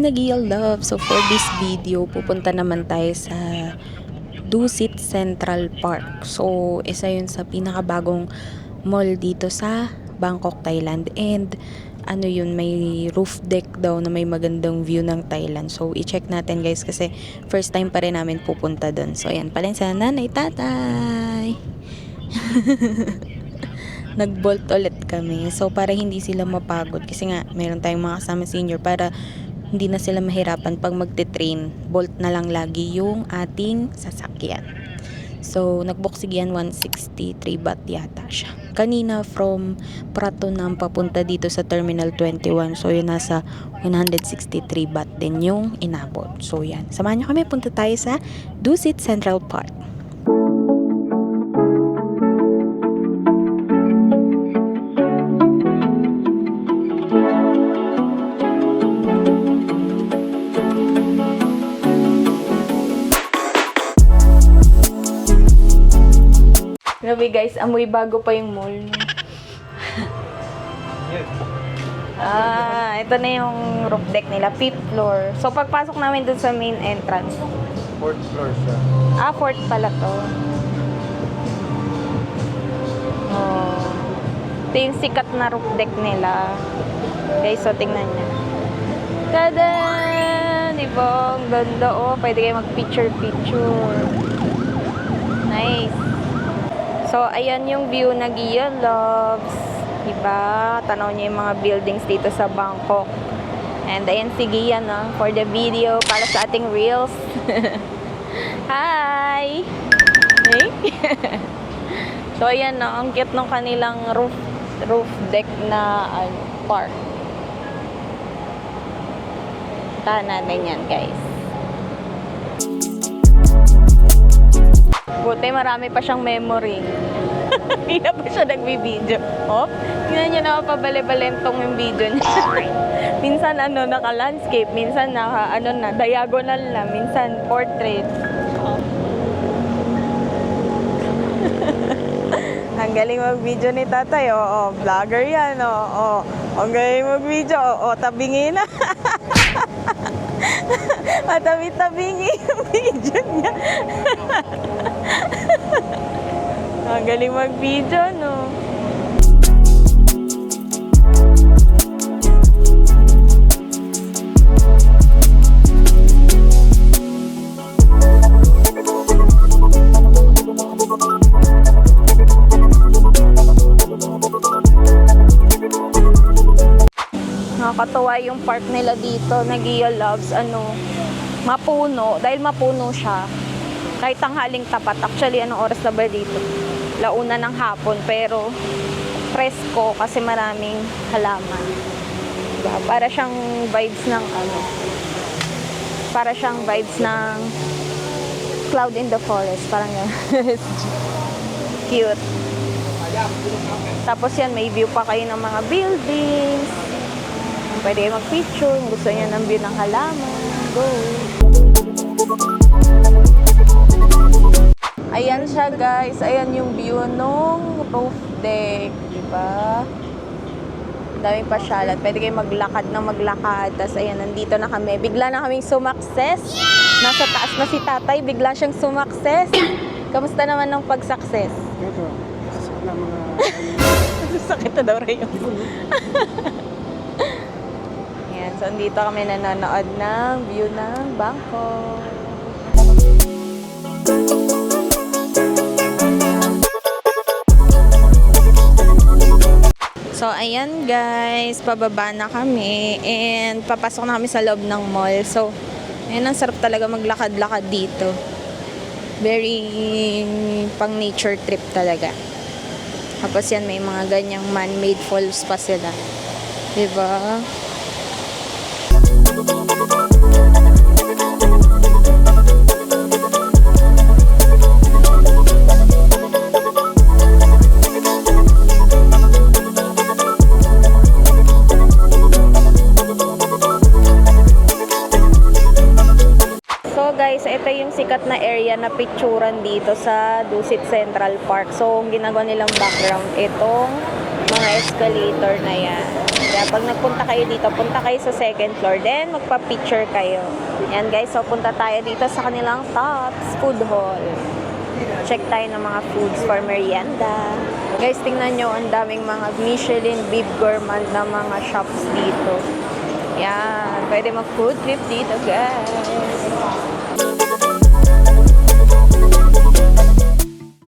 Nagiyal Love. So for this video, pupunta naman tayo sa Dusit Central Park. So isa yun sa pinakabagong mall dito sa Bangkok, Thailand. And ano yun, may roof deck daw na may magandang view ng Thailand. So i-check natin guys kasi first time pa rin namin pupunta doon. So ayan, pala sa nanay, tatay. Nag-bolt ulit kami. So para hindi sila mapagod kasi nga meron tayong mga kasama senior para hindi na sila mahirapan pag magte-train. Bolt na lang lagi yung ating sasakyan. So nag-book yan 163 baht yata siya. Kanina from Prato na papunta dito sa Terminal 21. So yun nasa 163 baht din yung inabot. So yan. Samahan nyo kami, punta tayo sa Dusit Central Park. Grabe guys, amoy bago pa yung mall. Ito na yung roof deck nila, 5th floor. So pagpasok namin dun sa main entrance. 4th floor siya. 4th pala to. Oh. Ito yung sikat na roof deck nila. Guys, so tingnan nyo. Tada! Diba? Ang ganda oh. Pwede kayo mag-picture-picture. Nice. So, ayan yung view na Nagiyal Loves. Diba? Tanaw niyo yung mga buildings dito sa Bangkok. And ayan si Gian, no? For the video, para sa ating reels. Hi! Hey? So, ayan, no? Ang cute ng kanilang roof deck na park. Tahan natin yan, guys. Buti marami pa siyang memory. Hindi na pa siya nagbibideo. Oh, tingnan niyo na pabali-balentong yung video niya. Minsan naka-landscape, minsan diagonal na, minsan portrait. Oh. Ang galing mag-video ni tatay. Oh, vlogger yan. Oh, ang galing mag-video. Oh, tabingin na. Matabi-tabingi yung video niya. Ang galing mag-video, no? Nakakatawa yung park nila dito, Nagiyal Loves, mapuno, dahil mapuno siya. Kahit tanghaling tapat. Actually, anong oras na ba dito? Launa ng hapon, pero presko kasi maraming halaman. Diba? Para siyang vibes ng para siyang vibes ng Cloud in the Forest. Parang yan. Cute. Tapos yan, may view pa kayo ng mga buildings. Pwede kayo mag-picture. Gusto niya ng view ng halaman. Go! Ayan siya guys. Ayan yung view nung roof deck. Diba? Daming pasyalan. Pwede kayo maglakad na maglakad. Tapos ayan, nandito na kami. Bigla na kaming sumakses. Nasa taas na si tatay. Bigla siyang sumakses. Kamusta naman ng pag-success? Ito. Na mga... Sakit na daw rin yun. Ayan. So, andito kami nanonood ng view ng Bangkok. So, ayan guys, pababa na kami and papasok na kami sa loob ng mall. So, ayan, ang sarap talaga maglakad-lakad dito. Very pang nature trip talaga. Tapos yan, may mga ganyang man-made falls pa sila. Diba? Guys, ito yung sikat na area na picturan dito sa Dusit Central Park. So, ang ginagawa nilang background, itong mga escalator na yan. Kaya pag nagpunta kayo dito, punta kayo sa second floor. Then, magpa-picture kayo. Yan guys, so punta tayo dito sa kanilang Tops Food Hall. Check tayo ng mga foods for merienda. Guys, tingnan nyo, ang daming mga Michelin Beef Gourmand na mga shops dito. Yan, pwede mag-food trip dito guys.